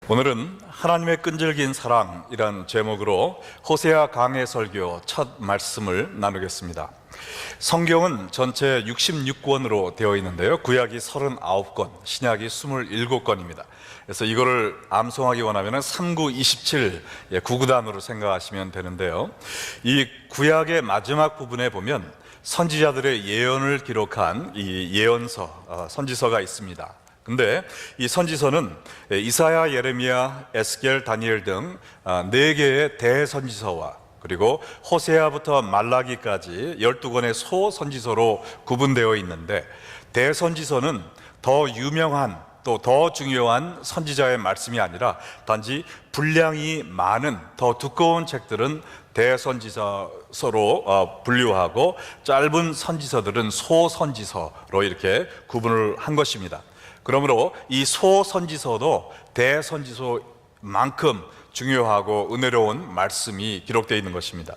오늘은 하나님의 끈질긴 사랑이란 제목으로 호세아 강해 설교 첫 말씀을 나누겠습니다. 성경은 전체 66권으로 되어 있는데요, 구약이 39권, 신약이 27권입니다. 그래서 이거를 암송하기 원하면 3927 구구단으로 생각하시면 되는데요, 이 구약의 마지막 부분에 보면 선지자들의 예언을 기록한 이 예언서, 선지서가 있습니다. 근데 이 선지서는 이사야, 예레미야, 에스겔, 다니엘 등 4개의 대선지서와 그리고 호세아부터 말라기까지 12권의 소선지서로 구분되어 있는데, 대선지서는 더 유명한 또 더 중요한 선지자의 말씀이 아니라 단지 분량이 많은 더 두꺼운 책들은 대선지서로 분류하고 짧은 선지서들은 소선지서로 이렇게 구분을 한 것입니다. 그러므로 이 소선지서도 대선지서만큼 중요하고 은혜로운 말씀이 기록되어 있는 것입니다.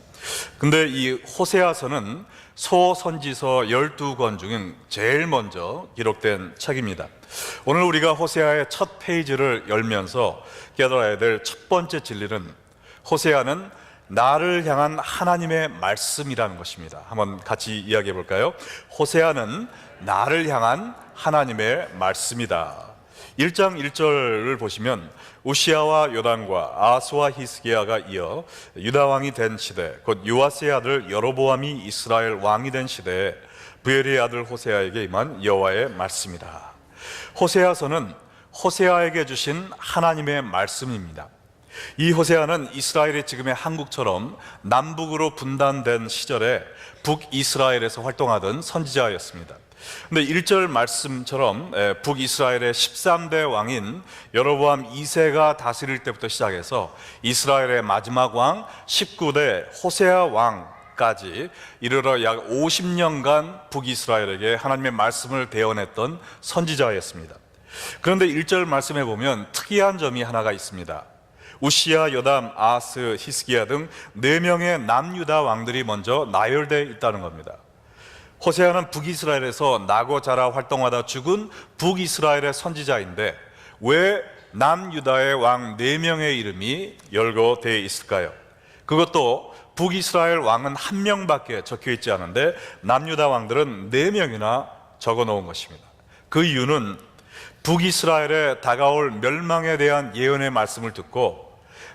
근데 이 호세아서는 소선지서 12권 중에 제일 먼저 기록된 책입니다. 오늘 우리가 호세아의 첫 페이지를 열면서 깨달아야 될 첫 번째 진리는 호세아는 나를 향한 하나님의 말씀이라는 것입니다. 한번 같이 이야기해 볼까요? 호세아는 나를 향한 하나님의 말씀이다. 1장 1절을 보시면 우시아와 요담과 아스와 히스기야가 이어 유다 왕이 된 시대, 곧 요아스의 아들 여로보암이 이스라엘 왕이 된 시대에 부엘의 아들 호세아에게 임한 여호와의 말씀이다. 호세아서는 호세아에게 주신 하나님의 말씀입니다. 이 호세아는 이스라엘이 지금의 한국처럼 남북으로 분단된 시절에 북이스라엘에서 활동하던 선지자였습니다. 근데 1절 말씀처럼 북이스라엘의 13대 왕인 여로보암 2세가 다스릴 때부터 시작해서 이스라엘의 마지막 왕 19대 호세아 왕까지 이르러 약 50년간 북이스라엘에게 하나님의 말씀을 대언했던 선지자였습니다. 그런데 1절 말씀에 보면 특이한 점이 하나가 있습니다. 우시아, 요담, 아스, 히스기야 등 4명의 남유다 왕들이 먼저 나열되어 있다는 겁니다. 호세아는 북이스라엘에서 나고 자라 활동하다 죽은 북이스라엘의 선지자인데 왜 남유다의 왕 4명의 이름이 열거되어 있을까요? 그것도 북이스라엘 왕은 1명밖에 적혀 있지 않은데 남유다 왕들은 4명이나 적어 놓은 것입니다. 그 이유는 북이스라엘의 다가올 멸망에 대한 예언의 말씀을 듣고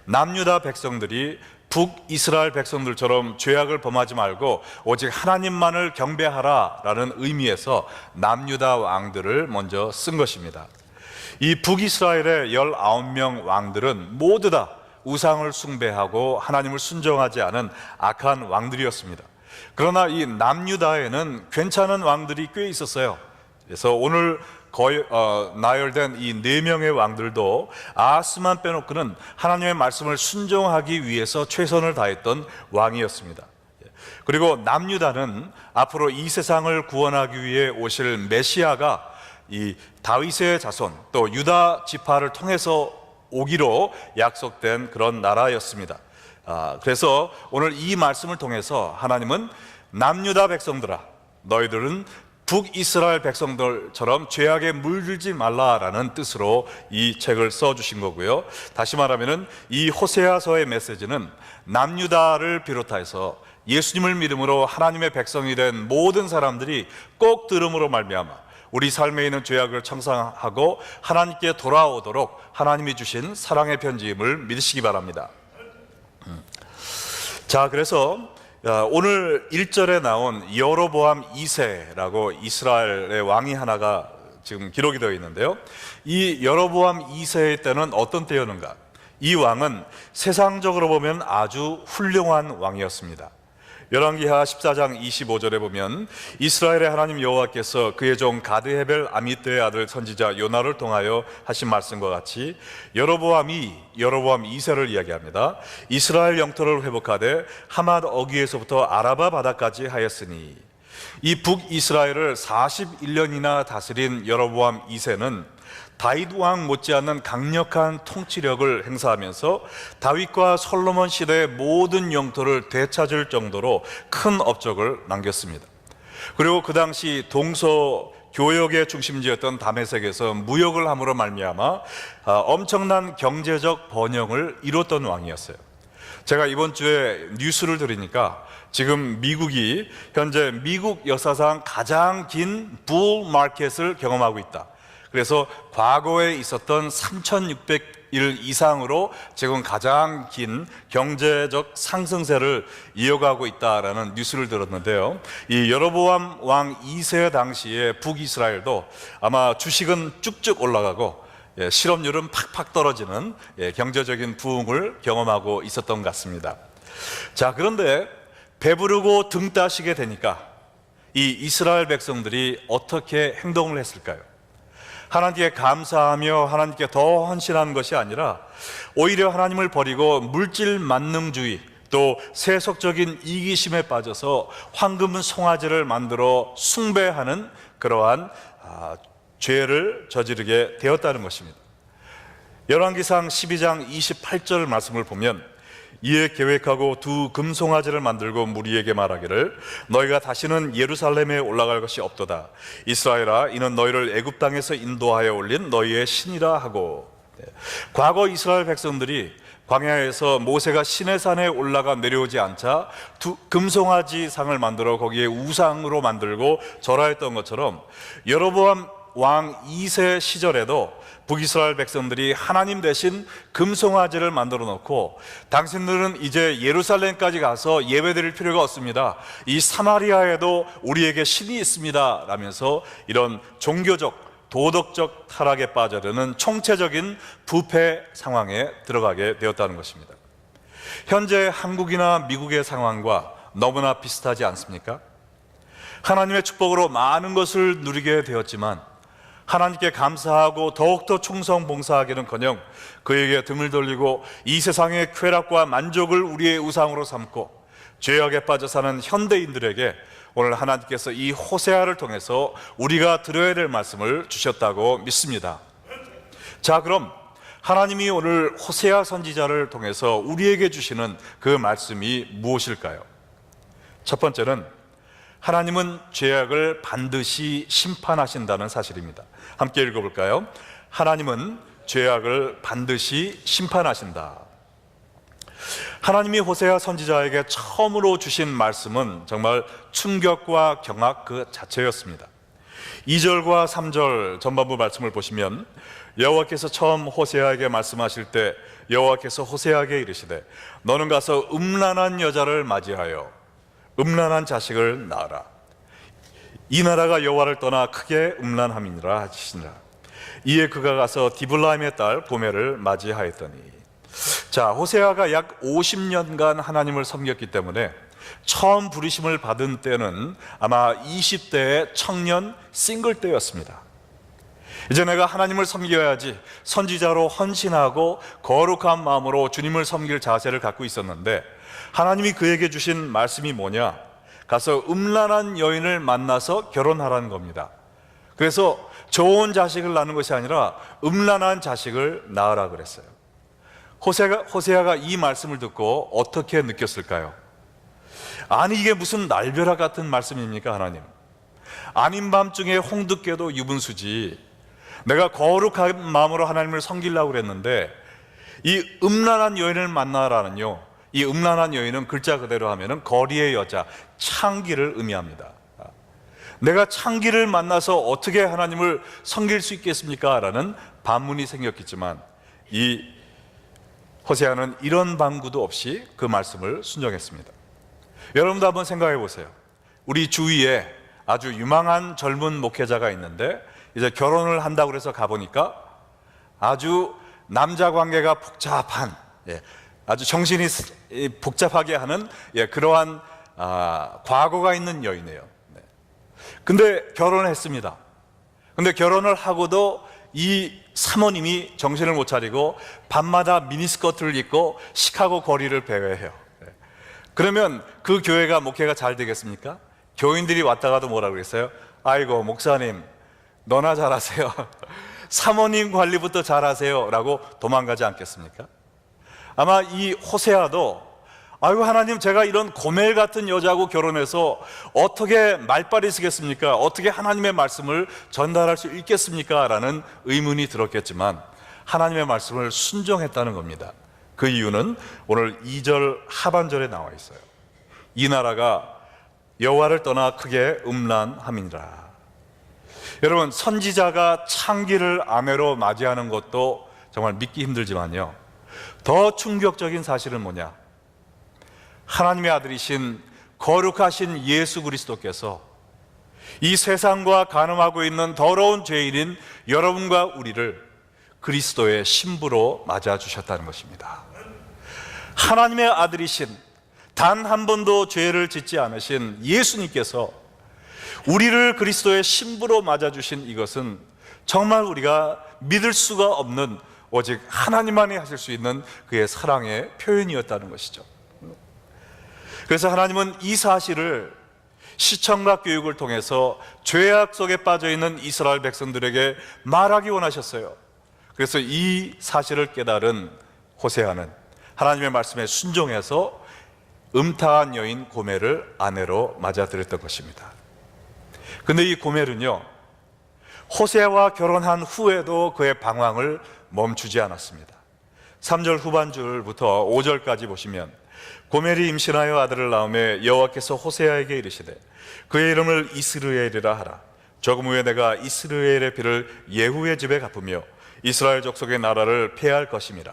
남유다 백성들이 북이스라엘 백성들처럼 죄악을 범하지 말고 오직 하나님만을 경배하라라는 의미에서 남유다 왕들을 먼저 쓴 것입니다. 이 북이스라엘의 19명 왕들은 모두 다 우상을 숭배하고 하나님을 순종하지 않은 악한 왕들이었습니다. 그러나 이 남유다에는 괜찮은 왕들이 꽤 있었어요. 그래서 오늘 나열된 이 4명의 왕들도 아스만 빼놓고는 하나님의 말씀을 순종하기 위해서 최선을 다했던 왕이었습니다. 그리고 남유다는 앞으로 이 세상을 구원하기 위해 오실 메시아가 이 다윗의 자손 또 유다 지파를 통해서 오기로 약속된 그런 나라였습니다. 그래서 오늘 이 말씀을 통해서 하나님은 남유다 백성들아, 너희들은 북이스라엘 백성들처럼 죄악에 물들지 말라라는 뜻으로 이 책을 써주신 거고요. 다시 말하면 이 호세아서의 메시지는 남유다를 비롯해서 예수님을 믿음으로 하나님의 백성이 된 모든 사람들이 꼭 들음으로 말미암아 우리 삶에 있는 죄악을 청산하고 하나님께 돌아오도록 하나님이 주신 사랑의 편지임을 믿으시기 바랍니다. 자, 그래서 오늘 1절에 나온 여로보암 2세라고 이스라엘의 왕이 하나가 지금 기록이 되어 있는데요, 이 여로보암 2세의 때는 어떤 때였는가? 이 왕은 세상적으로 보면 아주 훌륭한 왕이었습니다. 열왕기하 14장 25절에 보면 이스라엘의 하나님 여호와께서 그의 종 가드헤벨 아미떼의 아들 선지자 요나를 통하여 하신 말씀과 같이 여로보암 2세를 이야기합니다. 이스라엘 영토를 회복하되 하맛 어귀에서부터 아라바 바다까지 하였으니, 이 북이스라엘을 41년이나 다스린 여로보암 2세는 다윗 왕 못지않는 강력한 통치력을 행사하면서 다윗과 솔로몬 시대의 모든 영토를 되찾을 정도로 큰 업적을 남겼습니다. 그리고 그 당시 동서 교역의 중심지였던 다메섹에서 무역을 함으로 말미암아 엄청난 경제적 번영을 이뤘던 왕이었어요. 제가 이번 주에 뉴스를 들으니까 지금 미국이 현재 미국 역사상 가장 긴 불 마켓을 경험하고 있다. 그래서 과거에 있었던 3,600일 이상으로 지금 가장 긴 경제적 상승세를 이어가고 있다라는 뉴스를 들었는데요. 이 여로보암 왕 2세 당시에 북이스라엘도 아마 주식은 쭉쭉 올라가고 실업률은 팍팍 떨어지는 경제적인 부흥을 경험하고 있었던 것 같습니다. 자, 그런데 배부르고 등 따시게 되니까 이 이스라엘 백성들이 어떻게 행동을 했을까요? 하나님께 감사하며 하나님께 더 헌신하는 것이 아니라 오히려 하나님을 버리고 물질 만능주의, 또 세속적인 이기심에 빠져서 황금 송아지를 만들어 숭배하는 그러한 죄를 저지르게 되었다는 것입니다. 열왕기상 12장 28절 말씀을 보면, 이에 계획하고 두 금송아지를 만들고 무리에게 말하기를 너희가 다시는 예루살렘에 올라갈 것이 없도다. 이스라엘아, 이는 너희를 애굽 땅에서 인도하여 올린 너희의 신이라 하고. 과거 이스라엘 백성들이 광야에서 모세가 시내산에 올라가 내려오지 않자 두 금송아지 상을 만들어 거기에 우상으로 만들고 절하였던 것처럼, 여로보암 왕 2세 시절에도 북이스라엘 백성들이 하나님 대신 금송아지를 만들어 놓고, 당신들은 이제 예루살렘까지 가서 예배드릴 필요가 없습니다, 이 사마리아에도 우리에게 신이 있습니다 라면서 이런 종교적 도덕적 타락에 빠져드는 총체적인 부패 상황에 들어가게 되었다는 것입니다. 현재 한국이나 미국의 상황과 너무나 비슷하지 않습니까? 하나님의 축복으로 많은 것을 누리게 되었지만 하나님께 감사하고 더욱더 충성 봉사하기는커녕 그에게 등을 돌리고 이 세상의 쾌락과 만족을 우리의 우상으로 삼고 죄악에 빠져 사는 현대인들에게 오늘 하나님께서 이 호세아를 통해서 우리가 들어야 될 말씀을 주셨다고 믿습니다. 자, 그럼 하나님이 오늘 호세아 선지자를 통해서 우리에게 주시는 그 말씀이 무엇일까요? 첫 번째는 하나님은 죄악을 반드시 심판하신다는 사실입니다. 함께 읽어볼까요? 하나님은 죄악을 반드시 심판하신다. 하나님이 호세아 선지자에게 처음으로 주신 말씀은 정말 충격과 경악 그 자체였습니다. 2절과 3절 전반부 말씀을 보시면, 여호와께서 처음 호세아에게 말씀하실 때 여호와께서 호세아에게 이르시되 너는 가서 음란한 여자를 맞이하여 음란한 자식을 낳으라. 이 나라가 여호와를 떠나 크게 음란함이니라 하시니라. 이에 그가 가서 디블라임의 딸 고멜을 맞이하였더니. 자, 호세아가 약 50년간 하나님을 섬겼기 때문에 처음 부르심을 받은 때는 아마 20대의 청년 싱글 때였습니다. 이제 내가 하나님을 섬겨야지 선지자로 헌신하고 거룩한 마음으로 주님을 섬길 자세를 갖고 있었는데, 하나님이 그에게 주신 말씀이 뭐냐? 가서 음란한 여인을 만나서 결혼하라는 겁니다. 그래서 좋은 자식을 낳는 것이 아니라 음란한 자식을 낳으라 그랬어요. 호세아가 이 말씀을 듣고 어떻게 느꼈을까요? 아니, 이게 무슨 날벼락 같은 말씀입니까, 하나님? 아닌 밤중에 홍두깨도 유분수지. 내가 거룩한 마음으로 하나님을 섬기려고 그랬는데 이 음란한 여인을 만나라는요, 이 음란한 여인은 글자 그대로 하면은 거리의 여자, 창기를 의미합니다. 내가 창기를 만나서 어떻게 하나님을 섬길 수 있겠습니까? 라는 반문이 생겼겠지만, 이 호세아는 이런 방구도 없이 그 말씀을 순종했습니다. 여러분도 한번 생각해 보세요. 우리 주위에 아주 유망한 젊은 목회자가 있는데 이제 결혼을 한다고 해서 가보니까 아주 남자 관계가 복잡한, 아주 정신이 복잡하게 하는 그러한 과거가 있는 여인이에요. 근데 결혼을 했습니다. 근데 결혼을 하고도 이 사모님이 정신을 못 차리고 밤마다 미니스커트를 입고 시카고 거리를 배회해요. 그러면 그 교회가 목회가 잘 되겠습니까? 교인들이 왔다가도 뭐라 그랬어요? 아이고 목사님 너나 잘하세요. 사모님 관리부터 잘하세요 라고 도망가지 않겠습니까? 아마 이 호세아도 아이고 하나님, 제가 이런 고멜 같은 여자하고 결혼해서 어떻게 말빨이 쓰겠습니까? 어떻게 하나님의 말씀을 전달할 수 있겠습니까? 라는 의문이 들었겠지만 하나님의 말씀을 순종했다는 겁니다. 그 이유는 오늘 2절 하반절에 나와 있어요. 이 나라가 여호와를 떠나 크게 음란함이니라. 여러분, 선지자가 창기를 아내로 맞이하는 것도 정말 믿기 힘들지만요, 더 충격적인 사실은 뭐냐? 하나님의 아들이신 거룩하신 예수 그리스도께서 이 세상과 간음하고 있는 더러운 죄인인 여러분과 우리를 그리스도의 신부로 맞아주셨다는 것입니다. 하나님의 아들이신, 단 한 번도 죄를 짓지 않으신 예수님께서 우리를 그리스도의 신부로 맞아주신 이것은 정말 우리가 믿을 수가 없는, 오직 하나님만이 하실 수 있는 그의 사랑의 표현이었다는 것이죠. 그래서 하나님은 이 사실을 시청각 교육을 통해서 죄악 속에 빠져있는 이스라엘 백성들에게 말하기 원하셨어요. 그래서 이 사실을 깨달은 호세아는 하나님의 말씀에 순종해서 음탕한 여인 고멜을 아내로 맞아들였던 것입니다. 근데 이 고멜은요, 호세아와 결혼한 후에도 그의 방황을 멈추지 않았습니다. 3절 후반줄부터 5절까지 보시면, 고멜이 임신하여 아들을 낳음에 여호와께서 호세아에게 이르시되 그의 이름을 이스르엘이라 하라. 조금 후에 내가 이스라엘의 피를 예후의 집에 갚으며 이스라엘 족속의 나라를 폐할 것임이라.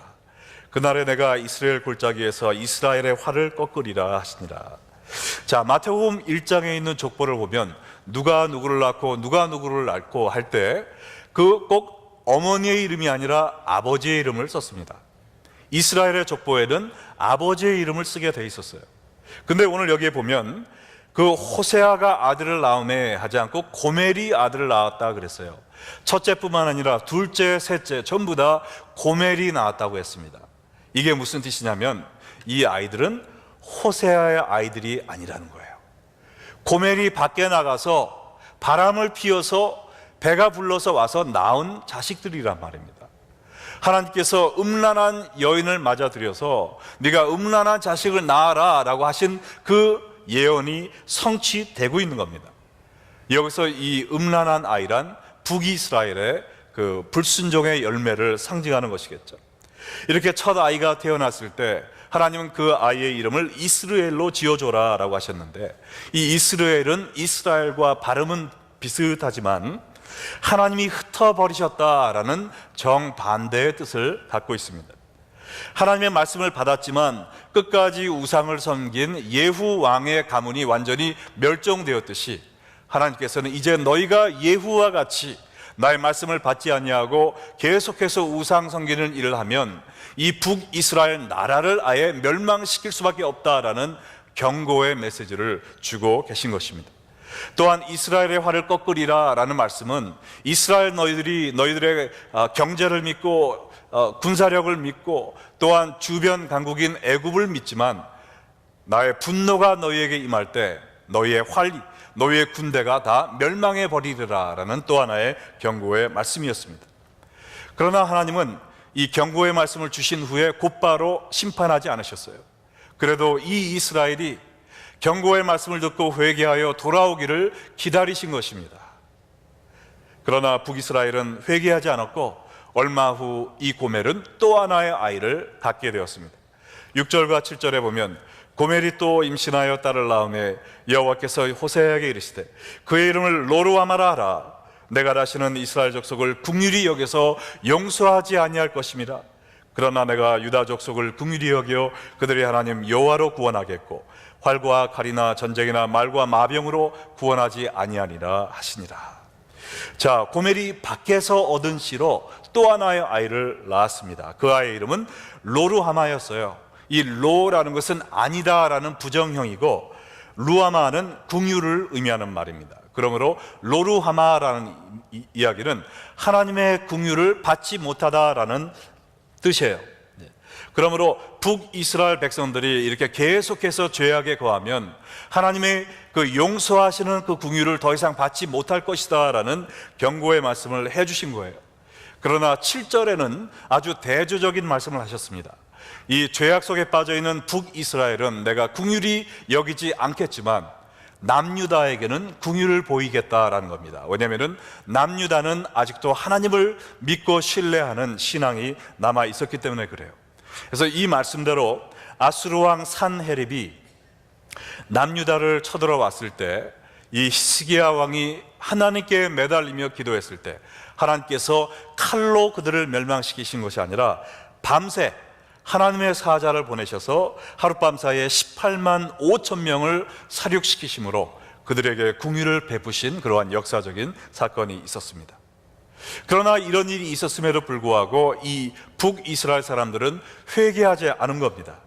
그날에 내가 이스라엘 골짜기에서 이스라엘의 활을 꺾으리라 하시니라. 자, 마태복음 1장에 있는 족보를 보면 누가 누구를 낳고 누가 누구를 낳고 할 때 그 꼭 어머니의 이름이 아니라 아버지의 이름을 썼습니다. 이스라엘의 족보에는 아버지의 이름을 쓰게 돼 있었어요. 근데 오늘 여기에 보면 그 호세아가 아들을 낳음에 하지 않고 고멜이 아들을 낳았다 그랬어요. 첫째뿐만 아니라 둘째, 셋째 전부 다 고멜이 낳았다고 했습니다. 이게 무슨 뜻이냐면 이 아이들은 호세아의 아이들이 아니라는 거예요. 고멜이 밖에 나가서 바람을 피워서 배가 불러서 와서 낳은 자식들이란 말입니다. 하나님께서 음란한 여인을 맞아들여서 네가 음란한 자식을 낳아라 라고 하신 그 예언이 성취되고 있는 겁니다. 여기서 이 음란한 아이란 북이스라엘의 그 불순종의 열매를 상징하는 것이겠죠. 이렇게 첫 아이가 태어났을 때 하나님은 그 아이의 이름을 이스라엘로 지어줘라 라고 하셨는데, 이 이스라엘은 이스라엘과 발음은 비슷하지만 하나님이 흩어버리셨다라는 정반대의 뜻을 갖고 있습니다. 하나님의 말씀을 받았지만 끝까지 우상을 섬긴 예후 왕의 가문이 완전히 멸종되었듯이 하나님께서는 이제 너희가 예후와 같이 나의 말씀을 받지 아니하고 계속해서 우상 섬기는 일을 하면 이 북이스라엘 나라를 아예 멸망시킬 수밖에 없다라는 경고의 메시지를 주고 계신 것입니다. 또한 이스라엘의 활을 꺾으리라 라는 말씀은 이스라엘 너희들의 경제를 믿고 군사력을 믿고 또한 주변 강국인 애굽을 믿지만 나의 분노가 너희에게 임할 때 너희의 너희의 군대가 다 멸망해 버리리라 라는 또 하나의 경고의 말씀이었습니다. 그러나 하나님은 이 경고의 말씀을 주신 후에 곧바로 심판하지 않으셨어요. 그래도 이 이스라엘이 경고의 말씀을 듣고 회개하여 돌아오기를 기다리신 것입니다. 그러나 북이스라엘은 회개하지 않았고 얼마 후 이 고멜은 또 하나의 아이를 갖게 되었습니다. 6절과 7절에 보면 고멜이 또 임신하여 딸을 낳음에 여호와께서 호세아에게 이르시되 그의 이름을 로루하마라 하라. 내가 다시는 이스라엘 족속을 긍휼히 여겨서 용서하지 아니할 것임이라. 그러나 내가 유다 족속을 긍휼히 여겨 그들의 하나님 여호와로 구원하겠고 활과 칼이나 전쟁이나 말과 마병으로 구원하지 아니하니라 하시니라. 자, 고멜이 밖에서 얻은 씨로 또 하나의 아이를 낳았습니다. 그 아이의 이름은 로루하마였어요. 이 로라는 것은 아니다라는 부정형이고 루하마는 긍휼을 의미하는 말입니다. 그러므로 로루하마라는 이야기는 하나님의 긍휼을 받지 못하다라는 뜻이에요. 그러므로 북이스라엘 백성들이 이렇게 계속해서 죄악에 거하면 하나님의 그 용서하시는 그 긍휼을 더 이상 받지 못할 것이다 라는 경고의 말씀을 해주신 거예요. 그러나 7절에는 아주 대조적인 말씀을 하셨습니다. 이 죄악 속에 빠져 있는 북이스라엘은 내가 긍휼히 여기지 않겠지만 남유다에게는 긍휼을 보이겠다라는 겁니다. 왜냐하면 남유다는 아직도 하나님을 믿고 신뢰하는 신앙이 남아 있었기 때문에 그래요. 그래서 이 말씀대로 아수르 왕 산헤립이 남유다를 쳐들어왔을 때 이 히스기야 왕이 하나님께 매달리며 기도했을 때 하나님께서 칼로 그들을 멸망시키신 것이 아니라 밤새 하나님의 사자를 보내셔서 하룻밤 사이에 18만 5천 명을 살육시키심으로 그들에게 긍휼을 베푸신 그러한 역사적인 사건이 있었습니다. 그러나 이런 일이 있었음에도 불구하고 이 북이스라엘 사람들은 회개하지 않은 겁니다.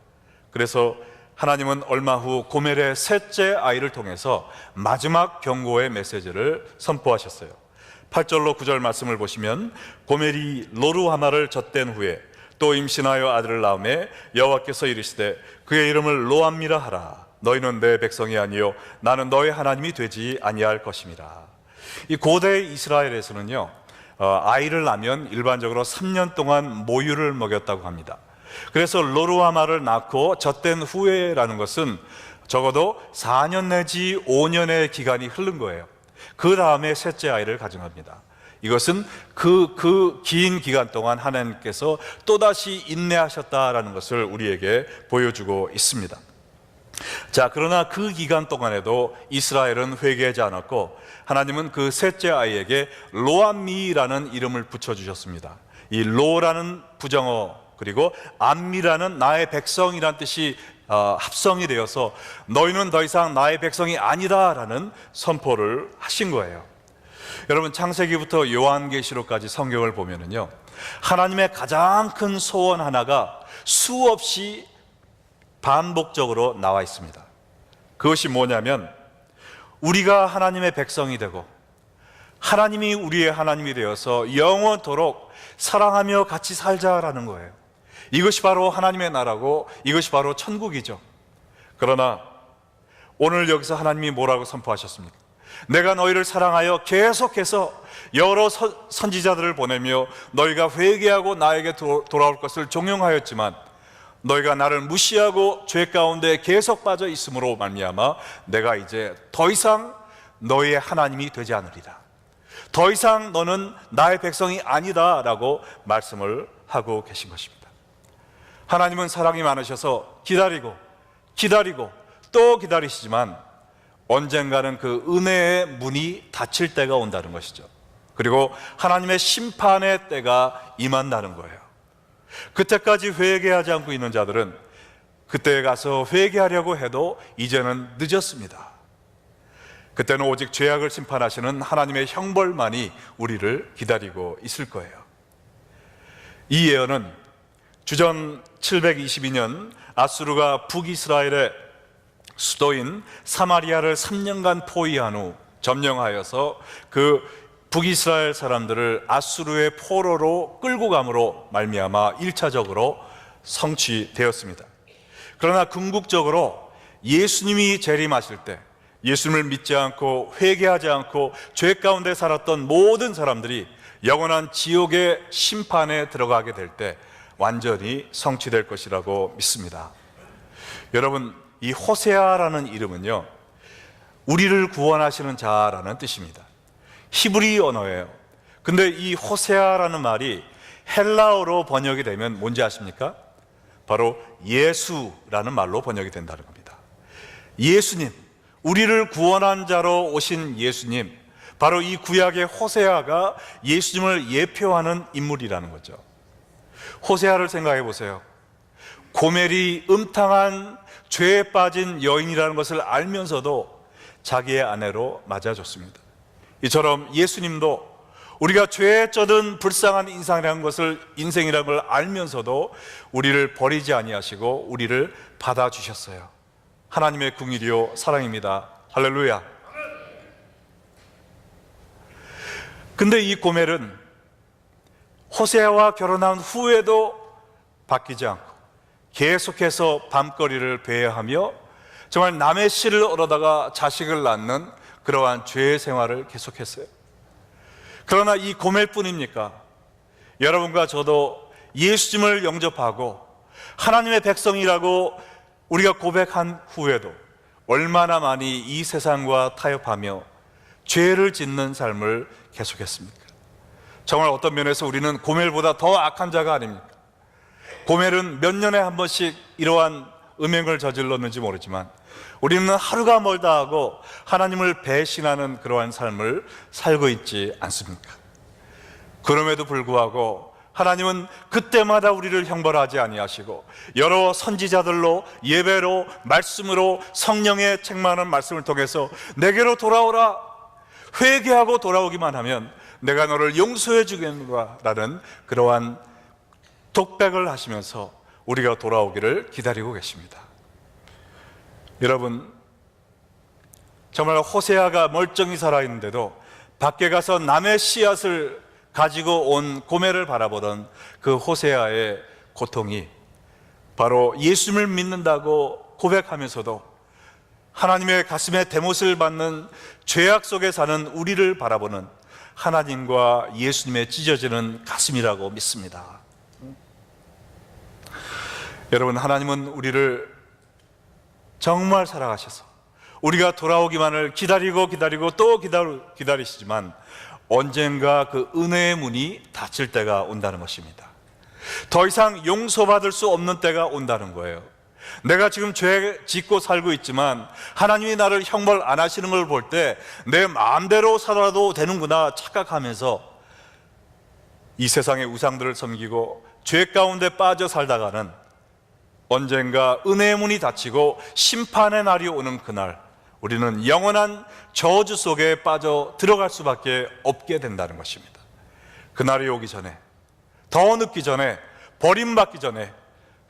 그래서 하나님은 얼마 후 고멜의 셋째 아이를 통해서 마지막 경고의 메시지를 선포하셨어요. 8절로 9절 말씀을 보시면 고멜이 로루하마를 젖댄 후에 또 임신하여 아들을 낳음에 여호와께서 이르시되 그의 이름을 로암미라 하라. 너희는 내 백성이 아니요 나는 너의 하나님이 되지 아니할 것임이라. 이 고대 이스라엘에서는요 아이를 낳으면 일반적으로 3년 동안 모유를 먹였다고 합니다. 그래서 로루아마를 낳고 젖댄 후에라는 것은 적어도 4년 내지 5년의 기간이 흐른 거예요. 그 다음에 셋째 아이를 가정합니다. 이것은 그 긴 기간 동안 하나님께서 또다시 인내하셨다라는 것을 우리에게 보여주고 있습니다. 자, 그러나 그 기간 동안에도 이스라엘은 회개하지 않았고 하나님은 그 셋째 아이에게 로암미라는 이름을 붙여주셨습니다. 이 로라는 부정어 그리고 암미라는 나의 백성이란 뜻이 합성이 되어서 너희는 더 이상 나의 백성이 아니다라는 선포를 하신 거예요. 여러분, 창세기부터 요한계시록까지 성경을 보면은요 하나님의 가장 큰 소원 하나가 수없이 반복적으로 나와 있습니다. 그것이 뭐냐면 우리가 하나님의 백성이 되고 하나님이 우리의 하나님이 되어서 영원토록 사랑하며 같이 살자라는 거예요. 이것이 바로 하나님의 나라고 이것이 바로 천국이죠. 그러나 오늘 여기서 하나님이 뭐라고 선포하셨습니까? 내가 너희를 사랑하여 계속해서 여러 선지자들을 보내며 너희가 회개하고 나에게 돌아올 것을 종용하였지만 너희가 나를 무시하고 죄 가운데 계속 빠져 있음으로 말미암아 내가 이제 더 이상 너희의 하나님이 되지 않으리라. 더 이상 너는 나의 백성이 아니다 라고 말씀을 하고 계신 것입니다. 하나님은 사랑이 많으셔서 기다리고 또 기다리시지만 언젠가는 그 은혜의 문이 닫힐 때가 온다는 것이죠. 그리고 하나님의 심판의 때가 임한다는 거예요. 그때까지 회개하지 않고 있는 자들은 그때에 가서 회개하려고 해도 이제는 늦었습니다. 그때는 오직 죄악을 심판하시는 하나님의 형벌만이 우리를 기다리고 있을 거예요. 이 예언은 주전 722년 아수르가 북이스라엘의 수도인 사마리아를 3년간 포위한 후 점령하여서 그 북이스라엘 사람들을 아수르의 포로로 끌고 감으로 말미암아 1차적으로 성취되었습니다. 그러나 궁극적으로 예수님이 재림하실 때 예수님을 믿지 않고 회개하지 않고 죄 가운데 살았던 모든 사람들이 영원한 지옥의 심판에 들어가게 될 때 완전히 성취될 것이라고 믿습니다. 여러분, 이 호세아라는 이름은요 우리를 구원하시는 자라는 뜻입니다. 히브리 언어예요. 근데 이 호세아라는 말이 헬라어로 번역이 되면 뭔지 아십니까? 바로 예수라는 말로 번역이 된다는 겁니다. 예수님, 우리를 구원한 자로 오신 예수님, 바로 이 구약의 호세아가 예수님을 예표하는 인물이라는 거죠. 호세아를 생각해 보세요. 고멜이 음탕한 죄에 빠진 여인이라는 것을 알면서도 자기의 아내로 맞아줬습니다. 이처럼 예수님도 우리가 죄에 젖은 불쌍한 인생이라는 걸 알면서도 우리를 버리지 아니하시고 우리를 받아주셨어요. 하나님의 긍휼이요 사랑입니다. 할렐루야. 근데 이 고멜은 호세아와 결혼한 후에도 바뀌지 않고 계속해서 밤거리를 배회하며 정말 남의 씨를 얻어다가 자식을 낳는 그러한 죄의 생활을 계속했어요. 그러나 이 고멜뿐입니까? 여러분과 저도 예수님을 영접하고 하나님의 백성이라고 우리가 고백한 후에도 얼마나 많이 이 세상과 타협하며 죄를 짓는 삶을 계속했습니까? 정말 어떤 면에서 우리는 고멜보다 더 악한 자가 아닙니까? 고멜은 몇 년에 한 번씩 이러한 음행을 저질렀는지 모르지만 우리는 하루가 멀다 하고 하나님을 배신하는 그러한 삶을 살고 있지 않습니까? 그럼에도 불구하고 하나님은 그때마다 우리를 형벌하지 아니하시고 여러 선지자들로, 예배로, 말씀으로, 성령의 책망하는 말씀을 통해서 내게로 돌아오라, 회개하고 돌아오기만 하면 내가 너를 용서해 주겠노라라는 그러한 독백을 하시면서 우리가 돌아오기를 기다리고 계십니다. 여러분, 정말 호세아가 멀쩡히 살아있는데도 밖에 가서 남의 씨앗을 가지고 온 고멜을 바라보던 그 호세아의 고통이 바로 예수님을 믿는다고 고백하면서도 하나님의 가슴에 대못을 받는 죄악 속에 사는 우리를 바라보는 하나님과 예수님의 찢어지는 가슴이라고 믿습니다. 여러분, 하나님은 우리를 정말 사랑하셔서 우리가 돌아오기만을 기다리고 또 기다리시지만 언젠가 그 은혜의 문이 닫힐 때가 온다는 것입니다. 더 이상 용서받을 수 없는 때가 온다는 거예요. 내가 지금 죄 짓고 살고 있지만 하나님이 나를 형벌 안 하시는 걸 볼 때 내 마음대로 살아도 되는구나 착각하면서 이 세상의 우상들을 섬기고 죄 가운데 빠져 살다가는 언젠가 은혜의 문이 닫히고 심판의 날이 오는 그날 우리는 영원한 저주 속에 빠져 들어갈 수밖에 없게 된다는 것입니다. 그날이 오기 전에, 더 늦기 전에, 버림받기 전에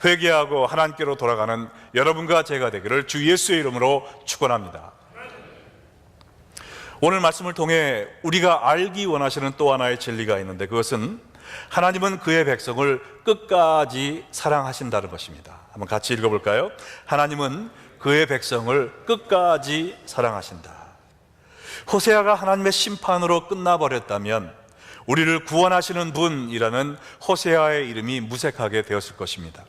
회개하고 하나님께로 돌아가는 여러분과 제가 되기를 주 예수의 이름으로 축원합니다. 오늘 말씀을 통해 우리가 알기 원하시는 또 하나의 진리가 있는데 그것은 하나님은 그의 백성을 끝까지 사랑하신다는 것입니다. 한번 같이 읽어볼까요? 하나님은 그의 백성을 끝까지 사랑하신다. 호세아가 하나님의 심판으로 끝나버렸다면 우리를 구원하시는 분이라는 호세아의 이름이 무색하게 되었을 것입니다.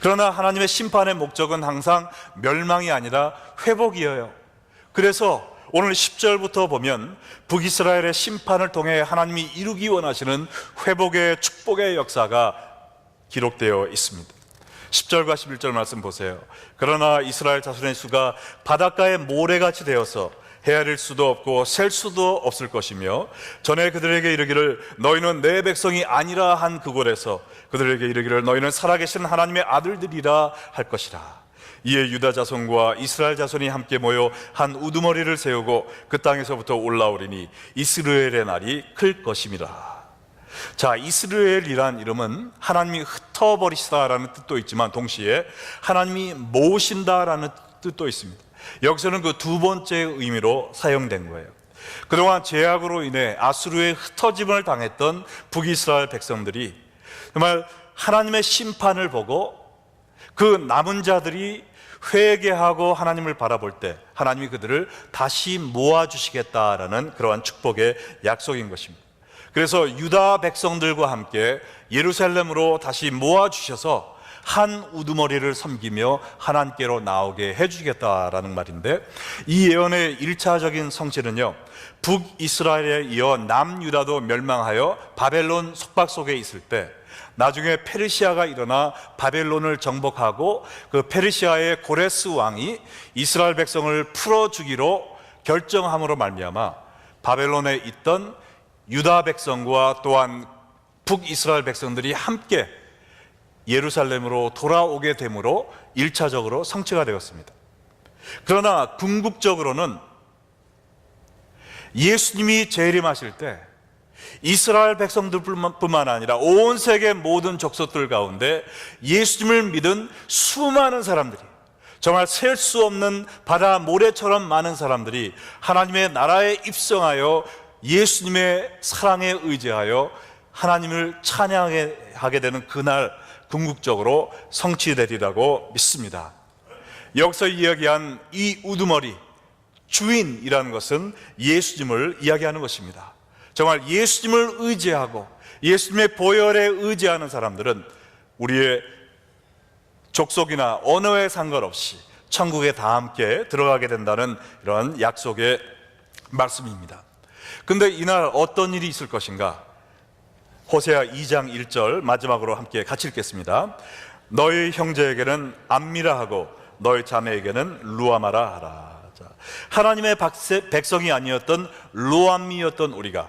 그러나 하나님의 심판의 목적은 항상 멸망이 아니라 회복이에요. 그래서 오늘 10절부터 보면 북이스라엘의 심판을 통해 하나님이 이루기 원하시는 회복의 축복의 역사가 기록되어 있습니다. 10절과 11절 말씀 보세요. 그러나 이스라엘 자손의 수가 바닷가의 모래같이 되어서 헤아릴 수도 없고 셀 수도 없을 것이며 전에 그들에게 이르기를 너희는 내 백성이 아니라 한 그곳에서 그들에게 이르기를 너희는 살아계신 하나님의 아들들이라 할 것이라. 이에 유다 자손과 이스라엘 자손이 함께 모여 한 우두머리를 세우고 그 땅에서부터 올라오리니 이스라엘의 날이 클 것임이라. 자, 이스라엘이란 이름은 하나님이 흩어버리시다라는 뜻도 있지만 동시에 하나님이 모으신다라는 뜻도 있습니다. 여기서는 그 두 번째 의미로 사용된 거예요. 그동안 죄악으로 인해 아수르의 흩어짐을 당했던 북이스라엘 백성들이 정말 하나님의 심판을 보고 그 남은 자들이 회개하고 하나님을 바라볼 때 하나님이 그들을 다시 모아주시겠다라는 그러한 축복의 약속인 것입니다. 그래서 유다 백성들과 함께 예루살렘으로 다시 모아주셔서 한 우두머리를 섬기며 하나님께로 나오게 해주겠다라는 말인데 이 예언의 1차적인 성취는요, 북이스라엘에 이어 남유다도 멸망하여 바벨론 속박 속에 있을 때 나중에 페르시아가 일어나 바벨론을 정복하고 그 페르시아의 고레스 왕이 이스라엘 백성을 풀어주기로 결정함으로 말미암아 바벨론에 있던 유다 백성과 또한 북이스라엘 백성들이 함께 예루살렘으로 돌아오게 되므로 1차적으로 성취가 되었습니다. 그러나 궁극적으로는 예수님이 재림하실 때 이스라엘 백성들뿐만 아니라 온 세계 모든 족속들 가운데 예수님을 믿은 수많은 사람들이, 정말 셀 수 없는 바다 모래처럼 많은 사람들이 하나님의 나라에 입성하여 예수님의 사랑에 의지하여 하나님을 찬양하게 되는 그날 궁극적으로 성취되리라고 믿습니다. 여기서 이야기한 이 우두머리, 주인이라는 것은 예수님을 이야기하는 것입니다. 정말 예수님을 의지하고 예수님의 보혈에 의지하는 사람들은 우리의 족속이나 언어에 상관없이 천국에 다 함께 들어가게 된다는 이런 약속의 말씀입니다. 근데 이날 어떤 일이 있을 것인가? 호세아 2장 1절 마지막으로 함께 같이 읽겠습니다. 너희 형제에게는 암미라 하고 너희 자매에게는 루아마라 하라. 자, 하나님의 백성이 아니었던 루암미였던 우리가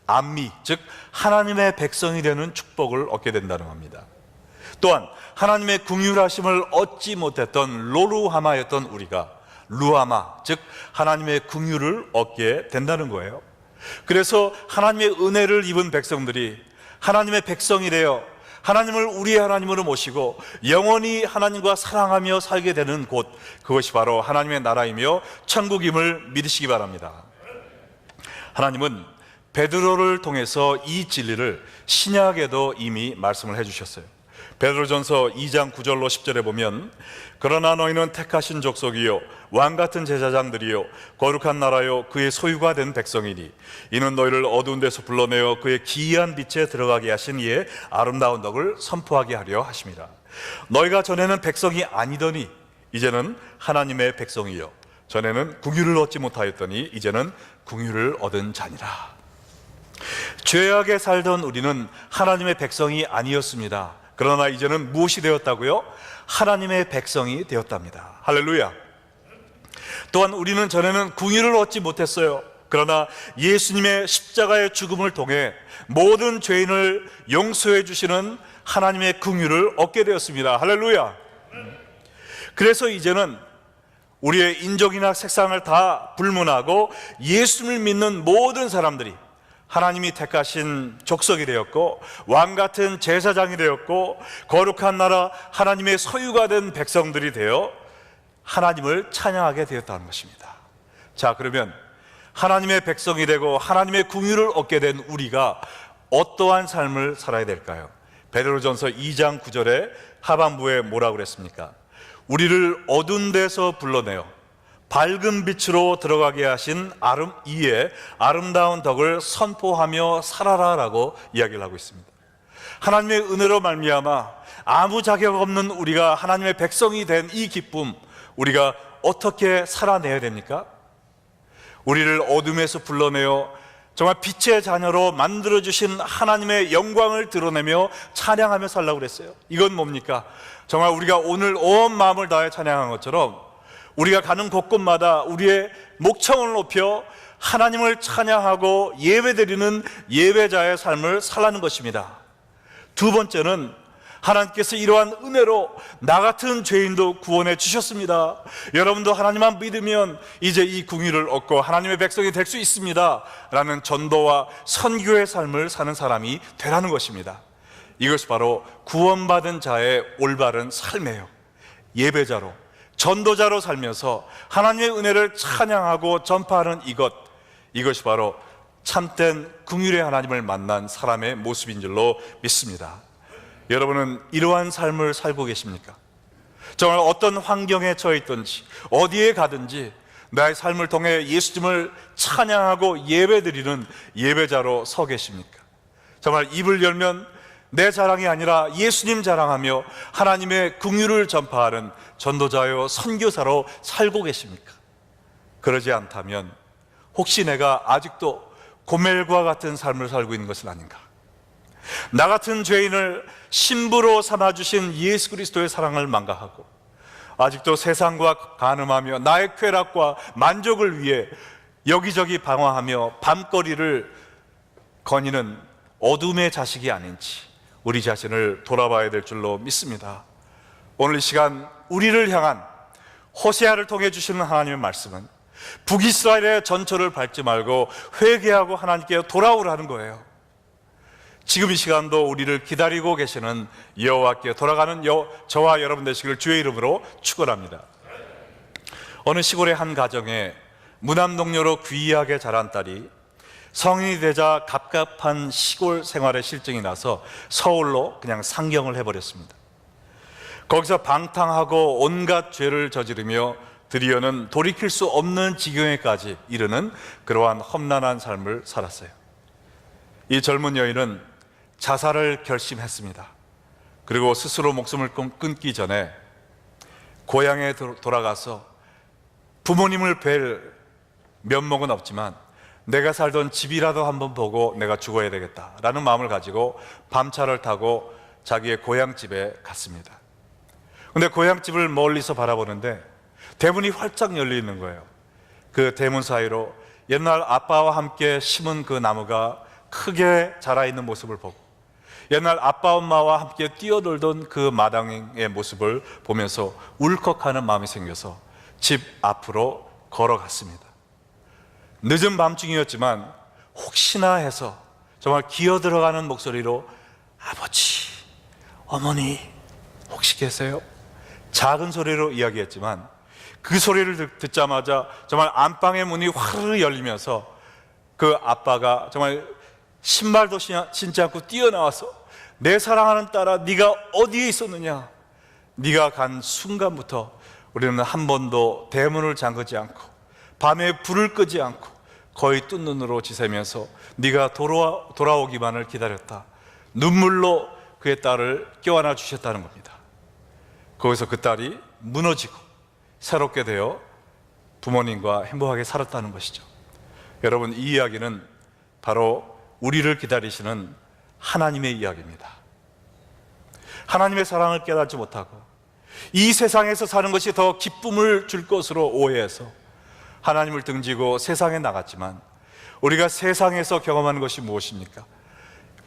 암미, 즉 하나님의 백성이 되는 축복을 얻게 된다는 겁니다. 또한 하나님의 긍휼하심을 얻지 못했던 로루하마였던 우리가 루아마, 즉 하나님의 긍휼을 얻게 된다는 거예요. 그래서 하나님의 은혜를 입은 백성들이 하나님의 백성이 되어 하나님을 우리의 하나님으로 모시고 영원히 하나님과 사랑하며 살게 되는 곳, 그것이 바로 하나님의 나라이며 천국임을 믿으시기 바랍니다. 하나님은 베드로를 통해서 이 진리를 신약에도 이미 말씀을 해주셨어요. 베드로전서 2장 9절로 10절에 보면 그러나 너희는 택하신 족속이요 왕같은 제사장들이요 거룩한 나라요 그의 소유가 된 백성이니 이는 너희를 어두운 데서 불러내어 그의 기이한 빛에 들어가게 하신 이의 아름다운 덕을 선포하게 하려 하심이라. 너희가 전에는 백성이 아니더니 이제는 하나님의 백성이요 전에는 긍휼을 얻지 못하였더니 이제는 긍휼을 얻은 자니라. 죄악에 살던 우리는 하나님의 백성이 아니었습니다. 그러나 이제는 무엇이 되었다고요? 하나님의 백성이 되었답니다. 할렐루야. 또한 우리는 전에는 긍휼을 얻지 못했어요. 그러나 예수님의 십자가의 죽음을 통해 모든 죄인을 용서해 주시는 하나님의 긍휼을 얻게 되었습니다. 할렐루야. 그래서 이제는 우리의 인종이나 색상을 다 불문하고 예수님을 믿는 모든 사람들이 하나님이 택하신 족속이 되었고 왕같은 제사장이 되었고 거룩한 나라 하나님의 소유가 된 백성들이 되어 하나님을 찬양하게 되었다는 것입니다. 자, 그러면 하나님의 백성이 되고 하나님의 긍휼을 얻게 된 우리가 어떠한 삶을 살아야 될까요? 베드로전서 2장 9절에 하반부에 뭐라고 그랬습니까? 우리를 어두운 데서 불러내어 밝은 빛으로 들어가게 하신 이의 아름다운 덕을 선포하며 살아라라고 이야기를 하고 있습니다. 하나님의 은혜로 말미암아 아무 자격 없는 우리가 하나님의 백성이 된 이 기쁨, 우리가 어떻게 살아내야 됩니까? 우리를 어둠에서 불러내어 정말 빛의 자녀로 만들어주신 하나님의 영광을 드러내며 찬양하며 살라고 그랬어요. 이건 뭡니까? 정말 우리가 오늘 온 마음을 다해 찬양한 것처럼 우리가 가는 곳곳마다 우리의 목청을 높여 하나님을 찬양하고 예배드리는 예배자의 삶을 살라는 것입니다. 두 번째는 하나님께서 이러한 은혜로 나 같은 죄인도 구원해 주셨습니다. 여러분도 하나님만 믿으면 이제 이 긍휼을 얻고 하나님의 백성이 될 수 있습니다 라는 전도와 선교의 삶을 사는 사람이 되라는 것입니다. 이것이 바로 구원받은 자의 올바른 삶이에요. 예배자로 전도자로 살면서 하나님의 은혜를 찬양하고 전파하는 이것이 바로 참된 긍휼의 하나님을 만난 사람의 모습인 줄로 믿습니다. 여러분은 이러한 삶을 살고 계십니까? 정말 어떤 환경에 처해 있든지 어디에 가든지 나의 삶을 통해 예수님을 찬양하고 예배드리는 예배자로 서 계십니까? 정말 입을 열면 내 자랑이 아니라 예수님 자랑하며 하나님의 긍휼을 전파하는 전도자요 선교사로 살고 계십니까? 그러지 않다면 혹시 내가 아직도 고멜과 같은 삶을 살고 있는 것은 아닌가? 나 같은 죄인을 신부로 삼아주신 예수 그리스도의 사랑을 망각하고 아직도 세상과 간음하며 나의 쾌락과 만족을 위해 여기저기 방황하며 밤거리를 거니는 어둠의 자식이 아닌지 우리 자신을 돌아봐야 될 줄로 믿습니다. 오늘 이 시간 우리를 향한 호세아를 통해 주시는 하나님의 말씀은 북이스라엘의 전철을 밟지 말고 회개하고 하나님께 돌아오라는 거예요. 지금 이 시간도 우리를 기다리고 계시는 여호와께 돌아가는 저와 여러분 되시기를 주의 이름으로 축원합니다. 어느 시골의 한 가정에 무남동녀로 귀하게 자란 딸이 성인이 되자 갑갑한 시골 생활에 실증이 나서 서울로 그냥 상경을 해버렸습니다. 거기서 방탕하고 온갖 죄를 저지르며 드디어는 돌이킬 수 없는 지경에까지 이르는 그러한 험난한 삶을 살았어요. 이 젊은 여인은 자살을 결심했습니다. 그리고 스스로 목숨을 끊기 전에 고향에 돌아가서 부모님을 뵐 면목은 없지만 내가 살던 집이라도 한번 보고 내가 죽어야 되겠다라는 마음을 가지고 밤차를 타고 자기의 고향집에 갔습니다. 근데 고향집을 멀리서 바라보는데 대문이 활짝 열려 있는 거예요. 그 대문 사이로 옛날 아빠와 함께 심은 그 나무가 크게 자라있는 모습을 보고 옛날 아빠 엄마와 함께 뛰어놀던 그 마당의 모습을 보면서 울컥하는 마음이 생겨서 집 앞으로 걸어갔습니다. 늦은 밤중이었지만 혹시나 해서 정말 기어 들어가는 목소리로 아버지, 어머니 혹시 계세요? 작은 소리로 이야기했지만 그 소리를 듣자마자 정말 안방의 문이 화르르 열리면서 그 아빠가 정말 신발도 신지 않고 뛰어나와서 내 사랑하는 딸아, 네가 어디에 있었느냐? 네가 간 순간부터 우리는 한 번도 대문을 잠그지 않고 밤에 불을 끄지 않고 거의 뜬 눈으로 지새면서 네가 돌아오기만을 기다렸다. 눈물로 그의 딸을 껴안아 주셨다는 겁니다. 거기서 그 딸이 무너지고 새롭게 되어 부모님과 행복하게 살았다는 것이죠. 여러분, 이 이야기는 바로 우리를 기다리시는 하나님의 이야기입니다. 하나님의 사랑을 깨닫지 못하고 이 세상에서 사는 것이 더 기쁨을 줄 것으로 오해해서 하나님을 등지고 세상에 나갔지만 우리가 세상에서 경험하는 것이 무엇입니까?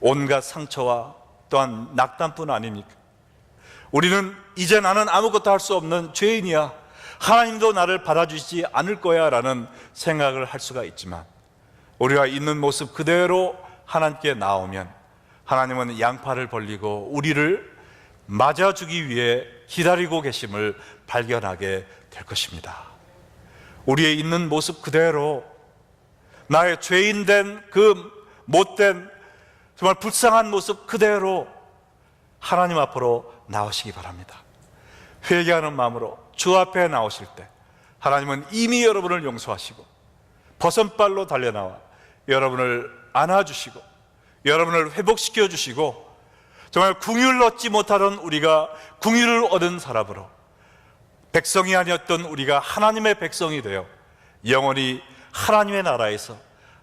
온갖 상처와 또한 낙담뿐 아닙니까? 우리는 이제 나는 아무것도 할 수 없는 죄인이야, 하나님도 나를 받아주시지 않을 거야 라는 생각을 할 수가 있지만 우리가 있는 모습 그대로 하나님께 나오면 하나님은 양팔을 벌리고 우리를 맞아주기 위해 기다리고 계심을 발견하게 될 것입니다. 우리의 있는 모습 그대로 나의 죄인된 그 못된 정말 불쌍한 모습 그대로 하나님 앞으로 나오시기 바랍니다. 회개하는 마음으로 주 앞에 나오실 때 하나님은 이미 여러분을 용서하시고 버선발로 달려나와 여러분을 안아주시고 여러분을 회복시켜 주시고 정말 긍휼을 얻지 못하던 우리가 긍휼을 얻은 사람으로 백성이 아니었던 우리가 하나님의 백성이 되어 영원히 하나님의 나라에서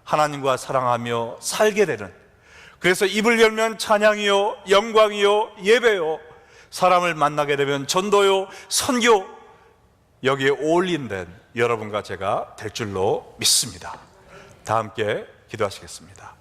하나님과 사랑하며 살게 되는, 그래서 입을 열면 찬양이요 영광이요 예배요, 사람을 만나게 되면 전도요 선교, 여기에 올인된 여러분과 제가 될 줄로 믿습니다. 다 함께 기도하시겠습니다.